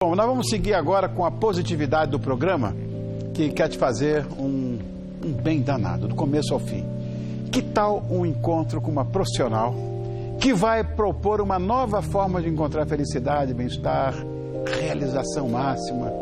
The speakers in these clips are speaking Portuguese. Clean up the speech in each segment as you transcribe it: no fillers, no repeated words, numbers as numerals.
Bom, nós vamos seguir agora com a positividade do programa, que quer te fazer um bem danado, do começo ao fim. Que tal um encontro com uma profissional que vai propor uma nova forma de encontrar felicidade, bem-estar, realização máxima?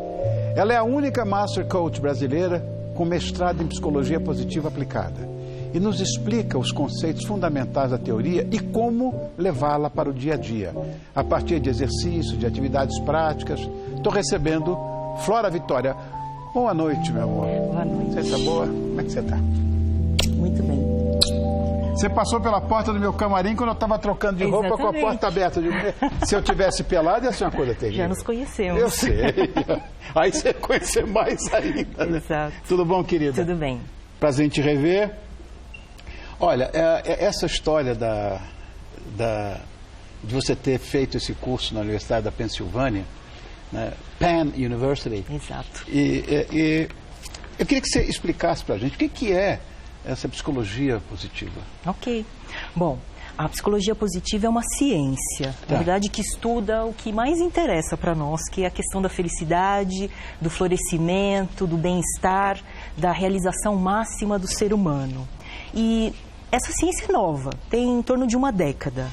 Ela é a única Master Coach brasileira com mestrado em Psicologia Positiva Aplicada e nos explica os conceitos fundamentais da teoria e como levá-la para o dia a dia, a partir de exercícios, de atividades práticas. Estou recebendo Flora Vitória. Boa noite, meu amor. Boa noite. Você está boa? Como é que você está? Muito bem. Você passou pela porta do meu camarim quando eu estava trocando de roupa. Exatamente. Com a porta aberta. Se eu tivesse pelado, ia ser uma coisa terrível. Já nos conhecemos. Eu sei. Aí você conhecer mais ainda, né? Exato. Tudo bom, querida? Tudo bem. Prazer em te rever. Olha, essa história de você ter feito esse curso na Universidade da Pensilvânia, né? Penn University. Exato. E eu queria que você explicasse para a gente o que é essa psicologia positiva. Ok. Bom, a psicologia positiva é uma ciência, na verdade, que estuda o que mais interessa para nós, que é a questão da felicidade, do florescimento, do bem-estar, da realização máxima do ser humano. E essa ciência é nova, tem em torno de uma década.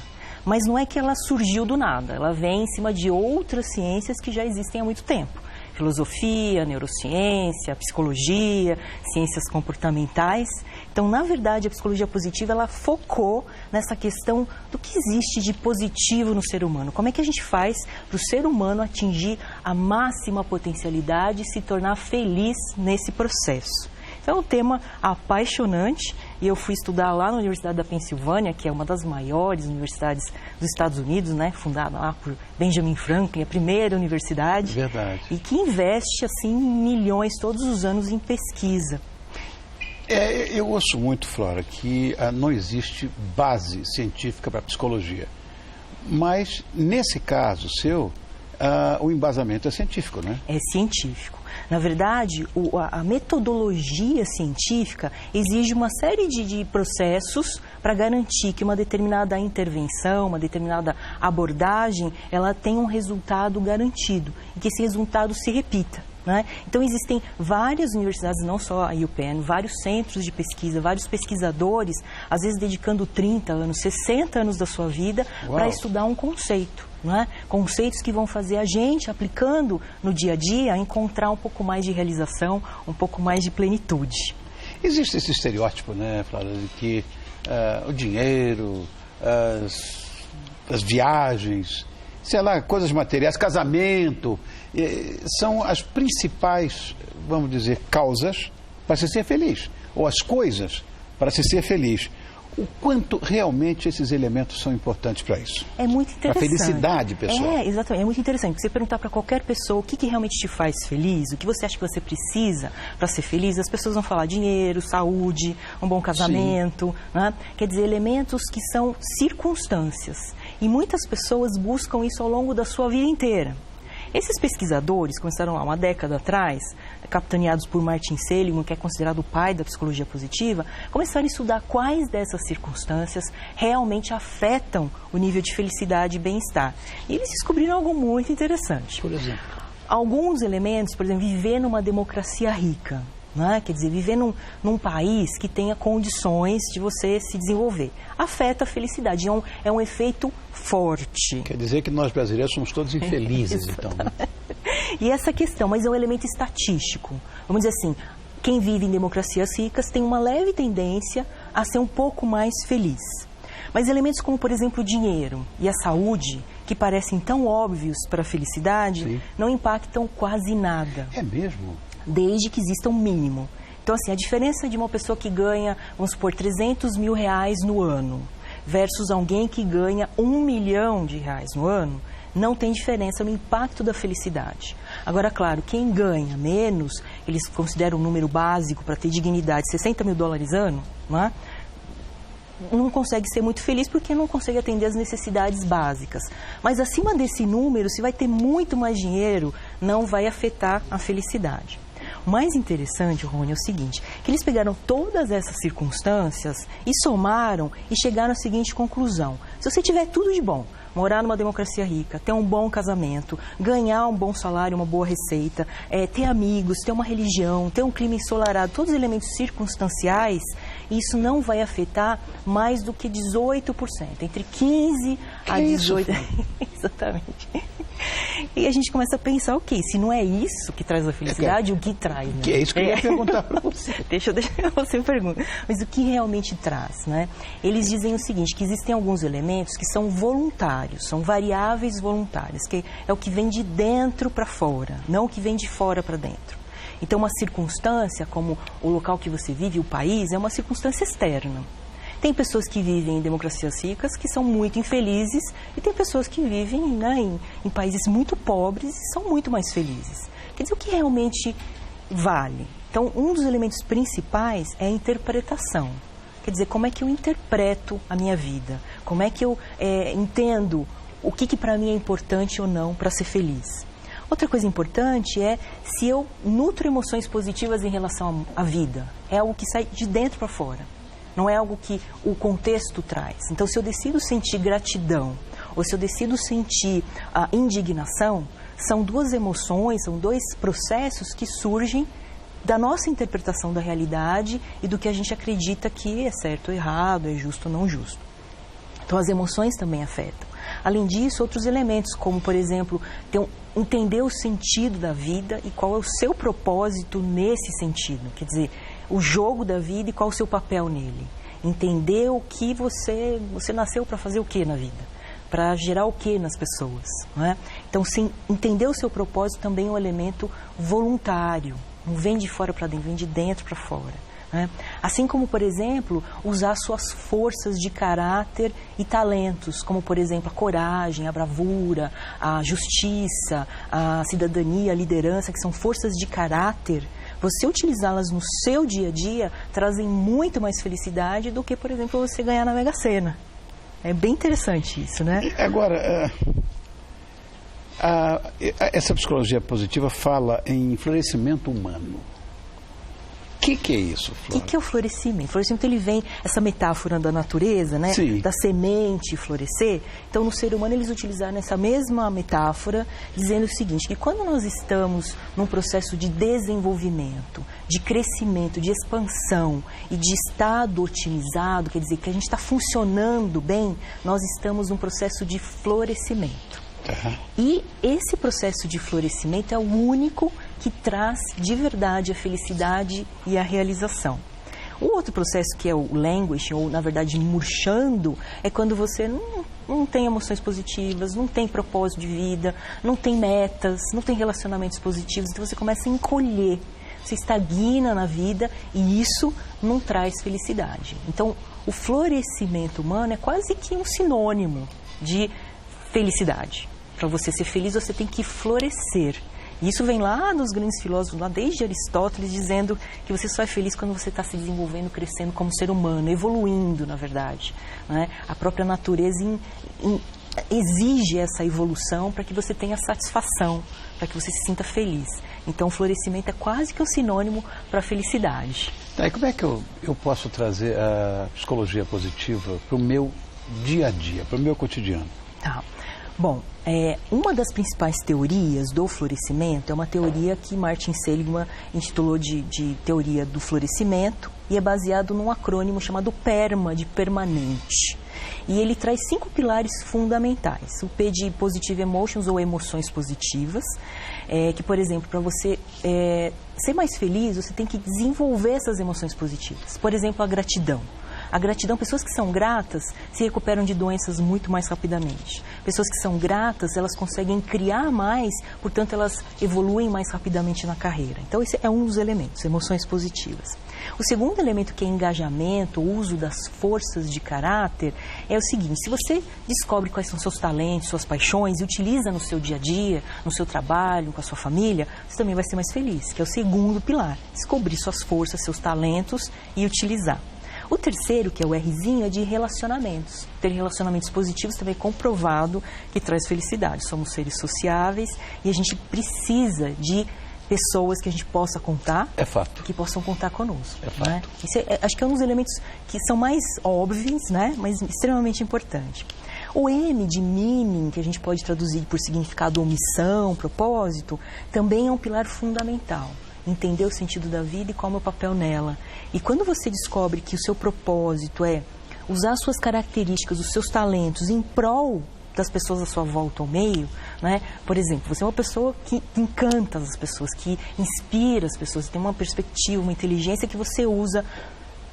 Mas não é que ela surgiu do nada, ela vem em cima de outras ciências que já existem há muito tempo. Filosofia, neurociência, psicologia, ciências comportamentais. Então, na verdade, a psicologia positiva, ela focou nessa questão do que existe de positivo no ser humano. Como é que a gente faz para o ser humano atingir a máxima potencialidade e se tornar feliz nesse processo? Então, é um tema apaixonante e eu fui estudar lá na Universidade da Pensilvânia, que é uma das maiores universidades dos Estados Unidos, né? Fundada lá por Benjamin Franklin, a primeira universidade. Verdade. E que investe, assim, milhões todos os anos em pesquisa. Eu ouço muito, Flora, que não existe base científica para a psicologia. Mas, nesse caso seu, o embasamento é científico, né? É científico. Na verdade, a metodologia científica exige uma série de processos para garantir que uma determinada intervenção, uma determinada abordagem, ela tem um resultado garantido e que esse resultado se repita, né? Então, existem várias universidades, não só a UPenn, vários centros de pesquisa, vários pesquisadores, às vezes dedicando 30 anos, 60 anos da sua vida para estudar um conceito. Não é? Conceitos que vão fazer a gente, aplicando no dia a dia, encontrar um pouco mais de realização, um pouco mais de plenitude. Existe esse estereótipo, né, Flávia, de que o dinheiro, as viagens, sei lá, coisas materiais, casamento, são as principais, vamos dizer, causas para se ser feliz, ou as coisas para se ser feliz. O quanto realmente esses elementos são importantes para isso? É muito interessante. Para a felicidade pessoal. Exatamente. É muito interessante. Você perguntar para qualquer pessoa o que realmente te faz feliz, o que você acha que você precisa para ser feliz, as pessoas vão falar dinheiro, saúde, um bom casamento, né? Quer dizer, elementos que são circunstâncias. E muitas pessoas buscam isso ao longo da sua vida inteira. Esses pesquisadores começaram lá uma década atrás, capitaneados por Martin Seligman, que é considerado o pai da psicologia positiva, começaram a estudar quais dessas circunstâncias realmente afetam o nível de felicidade e bem-estar. E eles descobriram algo muito interessante. Por exemplo? Alguns elementos, por exemplo, viver numa democracia rica. Né? Quer dizer, viver num país que tenha condições de você se desenvolver. Afeta a felicidade, é um efeito forte. Quer dizer que nós brasileiros somos todos infelizes, então. Né? E essa questão, mas é um elemento estatístico. Vamos dizer assim, quem vive em democracias ricas tem uma leve tendência a ser um pouco mais feliz. Mas elementos como, por exemplo, o dinheiro e a saúde, que parecem tão óbvios para a felicidade, não impactam quase nada. É mesmo? Desde que exista um mínimo. Então, assim, a diferença de uma pessoa que ganha, vamos supor, 300 mil reais no ano, versus alguém que ganha 1 milhão de reais no ano, não tem diferença no impacto da felicidade. Agora, claro, quem ganha menos, eles consideram um número básico para ter dignidade, 60 mil dólares ano, não é? Não consegue ser muito feliz porque não consegue atender as necessidades básicas. Mas acima desse número, se vai ter muito mais dinheiro, não vai afetar a felicidade. O mais interessante, Rony, é o seguinte, que eles pegaram todas essas circunstâncias e somaram e chegaram à seguinte conclusão. Se você tiver tudo de bom, morar numa democracia rica, ter um bom casamento, ganhar um bom salário, uma boa receita, ter amigos, ter uma religião, ter um clima ensolarado, todos os elementos circunstanciais, isso não vai afetar mais do que 18%, entre 15% a 18%. Exatamente. E a gente começa a pensar, ok, se não é isso que traz a felicidade, o que traz? Né? Que é isso que eu ia perguntar para você. Deixa você perguntar. Mas o que realmente traz, né? Eles dizem o seguinte, que existem alguns elementos que são voluntários, são variáveis voluntárias, que é o que vem de dentro para fora, não o que vem de fora para dentro. Então, uma circunstância, como o local que você vive, o país, é uma circunstância externa. Tem pessoas que vivem em democracias ricas que são muito infelizes e tem pessoas que vivem, né, em países muito pobres e são muito mais felizes. Quer dizer, o que realmente vale? Então, um dos elementos principais é a interpretação. Quer dizer, como é que eu interpreto a minha vida? Como é que eu entendo o que para mim é importante ou não para ser feliz? Outra coisa importante é se eu nutro emoções positivas em relação à vida. É algo que sai de dentro para fora. Não é algo que o contexto traz. Então, se eu decido sentir gratidão ou se eu decido sentir indignação, são duas emoções, são dois processos que surgem da nossa interpretação da realidade e do que a gente acredita que é certo ou errado, é justo ou não justo. Então, as emoções também afetam. Além disso, outros elementos, como, por exemplo, entender o sentido da vida e qual é o seu propósito nesse sentido. Quer dizer, o jogo da vida e qual é o seu papel nele. Entender o que você nasceu para fazer o que na vida, para gerar o que nas pessoas. Não é? Então, sim, entender o seu propósito também é um elemento voluntário. Não vem de fora para dentro, vem de dentro para fora. Né? Assim como, por exemplo, usar suas forças de caráter e talentos, como, por exemplo, a coragem, a bravura, a justiça, a cidadania, a liderança, que são forças de caráter. Você utilizá-las no seu dia a dia trazem muito mais felicidade do que, por exemplo, você ganhar na Mega Sena. É bem interessante isso, né? Agora, essa psicologia positiva fala em florescimento humano. O que é isso, Flora? O que é o florescimento? O florescimento, ele vem, essa metáfora da natureza, né? Sim. Da semente florescer. Então, no ser humano, eles utilizaram essa mesma metáfora, dizendo o seguinte, que quando nós estamos num processo de desenvolvimento, de crescimento, de expansão e de estado otimizado, quer dizer, que a gente está funcionando bem, nós estamos num processo de florescimento. Uhum. E esse processo de florescimento é o único que traz de verdade a felicidade e a realização. O outro processo, que é o languishing, ou na verdade murchando, é quando você não tem emoções positivas, não tem propósito de vida, não tem metas, não tem relacionamentos positivos, então você começa a encolher, você estagna na vida e isso não traz felicidade. Então, o florescimento humano é quase que um sinônimo de felicidade. Para você ser feliz, você tem que florescer. E isso vem lá dos grandes filósofos, lá desde Aristóteles, dizendo que você só é feliz quando você está se desenvolvendo, crescendo como ser humano, evoluindo, na verdade. Né? A própria natureza exige essa evolução para que você tenha satisfação, para que você se sinta feliz. Então, o florescimento é quase que um sinônimo para a felicidade. E como é que eu posso trazer a psicologia positiva para o meu dia a dia, para o meu cotidiano? Tá. Bom, uma das principais teorias do florescimento é uma teoria que Martin Seligman intitulou de teoria do florescimento e é baseado num acrônimo chamado PERMA, de permanente. E ele traz 5 pilares fundamentais. O P de Positive Emotions, ou emoções positivas, que, por exemplo, para você ser mais feliz, você tem que desenvolver essas emoções positivas. Por exemplo, a gratidão. A gratidão, pessoas que são gratas se recuperam de doenças muito mais rapidamente. Pessoas que são gratas, elas conseguem criar mais, portanto, elas evoluem mais rapidamente na carreira. Então, esse é um dos elementos, emoções positivas. O segundo elemento, que é engajamento, o uso das forças de caráter, é o seguinte: se você descobre quais são seus talentos, suas paixões e utiliza no seu dia a dia, no seu trabalho, com a sua família, você também vai ser mais feliz, que é o segundo pilar. Descobrir suas forças, seus talentos e utilizar. O terceiro, que é o Rzinho, é de relacionamentos. Ter relacionamentos positivos também é comprovado que traz felicidade. Somos seres sociáveis e a gente precisa de pessoas que a gente possa contar. É fato. Que possam contar conosco. É fato. Né? Isso acho que é um dos elementos que são mais óbvios, né? Mas extremamente importante. O M de meaning, que a gente pode traduzir por significado ou missão, propósito, também é um pilar fundamental. Entender o sentido da vida e qual é o meu papel nela. E quando você descobre que o seu propósito é usar suas características, os seus talentos em prol das pessoas à sua volta ao meio, né? Por exemplo, você é uma pessoa que encanta as pessoas, que inspira as pessoas, tem uma perspectiva, uma inteligência que você usa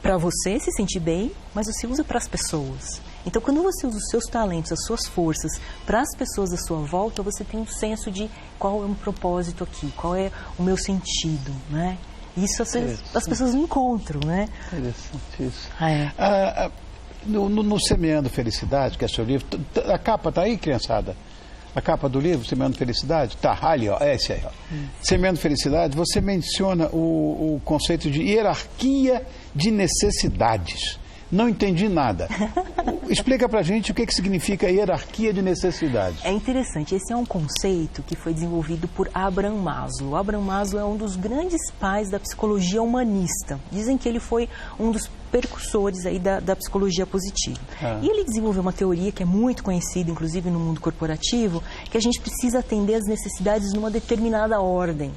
para você se sentir bem, mas você usa para as pessoas. Então, quando você usa os seus talentos, as suas forças para as pessoas à sua volta, você tem um senso de qual é o propósito aqui, qual é o meu sentido, né? Isso as pessoas não encontram, né? Interessante isso. É. No Semeando Felicidade, que é seu livro, a capa está aí, criançada? A capa do livro, Semeando Felicidade? Tá, ali, ó, é esse aí, ó. Semeando Felicidade, você menciona o conceito de hierarquia de necessidades. Não entendi nada. Explica pra gente o que significa hierarquia de necessidades. É interessante, esse é um conceito que foi desenvolvido por Abraham Maslow. Abraham Maslow é um dos grandes pais da psicologia humanista. Dizem que ele foi um dos precursores aí da psicologia positiva. E ele desenvolveu uma teoria que é muito conhecida, inclusive no mundo corporativo, que a gente precisa atender as necessidades numa determinada ordem.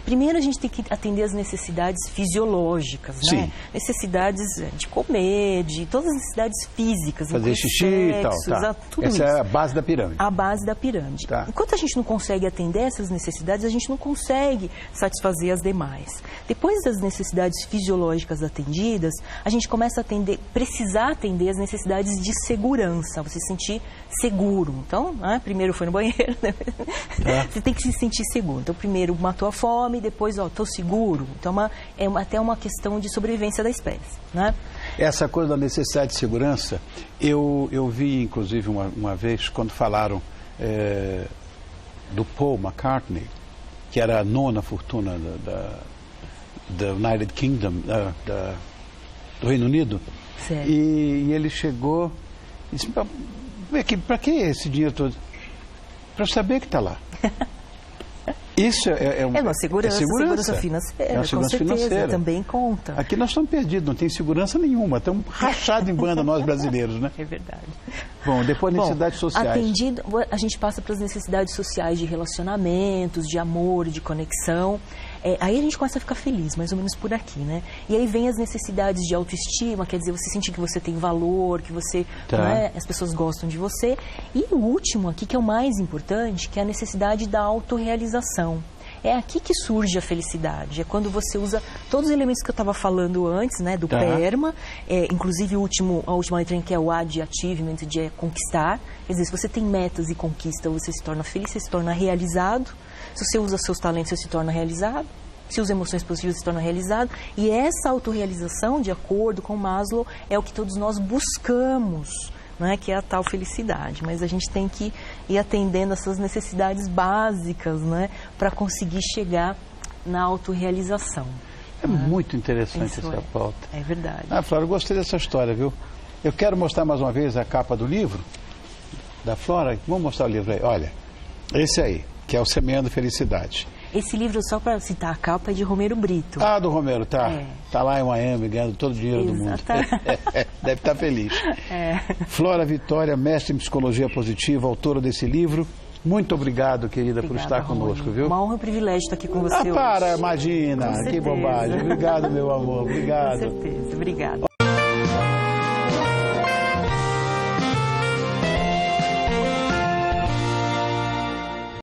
Primeiro, a gente tem que atender as necessidades fisiológicas, né? Necessidades de comer, de todas as necessidades físicas. Fazer xixi e tal. Tá. Tudo Essa isso. é a base da pirâmide. A base da pirâmide. Tá. Enquanto a gente não consegue atender essas necessidades, a gente não consegue satisfazer as demais. Depois das necessidades fisiológicas atendidas, a gente começa a precisar atender as necessidades de segurança, você se sentir seguro. Então, primeiro foi no banheiro, né? Você tem que se sentir seguro. Então, primeiro matou a fome, depois, estou seguro. Então, até uma questão de sobrevivência da espécie, né? Essa coisa da necessidade de segurança, eu vi, inclusive, uma vez, quando falaram do Paul McCartney, que era a nona fortuna da United Kingdom, do Reino Unido. Certo. E ele chegou e disse, para que esse dinheiro todo? Para eu saber que está lá. Isso é uma segurança financeira, é uma segurança com certeza, financeira. Também conta. Aqui nós estamos perdidos, não tem segurança nenhuma, estamos rachados em banda nós brasileiros, né? É verdade. Bom, depois necessidades sociais. Atendido, a gente passa para as necessidades sociais de relacionamentos, de amor, de conexão. Aí a gente começa a ficar feliz, mais ou menos por aqui, né? E aí vem as necessidades de autoestima, quer dizer, você sentir que você tem valor, que você, as pessoas gostam de você. E o último aqui, que é o mais importante, que é a necessidade da autorrealização. É aqui que surge a felicidade, é quando você usa todos os elementos que eu estava falando antes, né, do PERMA, inclusive a última letra que é o A de achievement, de conquistar. Quer dizer, se você tem metas e conquista, você se torna feliz, você se torna realizado. Se você usa seus talentos, você se torna realizado. Se usa emoções positivas, você se torna realizado. E essa autorrealização, de acordo com Maslow, é o que todos nós buscamos, né, que é a tal felicidade. Mas a gente tem que ir atendendo essas necessidades básicas, né, para conseguir chegar na autorrealização. É muito interessante essa pauta. É verdade. Flora, eu gostei dessa história, viu? Eu quero mostrar mais uma vez a capa do livro da Flora. Vamos mostrar o livro aí. Olha, esse aí, que é o Semeando Felicidade. Esse livro, só para citar a capa, é de Romero Brito. Do Romero, tá. Tá lá em Miami, ganhando todo o dinheiro do mundo. Deve estar feliz. Flora Vitória, mestre em Psicologia Positiva, autora desse livro. Muito obrigado, querida, por estar conosco, viu? Uma honra e um privilégio estar aqui com você hoje. Imagina, que bobagem. Obrigado, meu amor, obrigado. Com certeza, obrigada.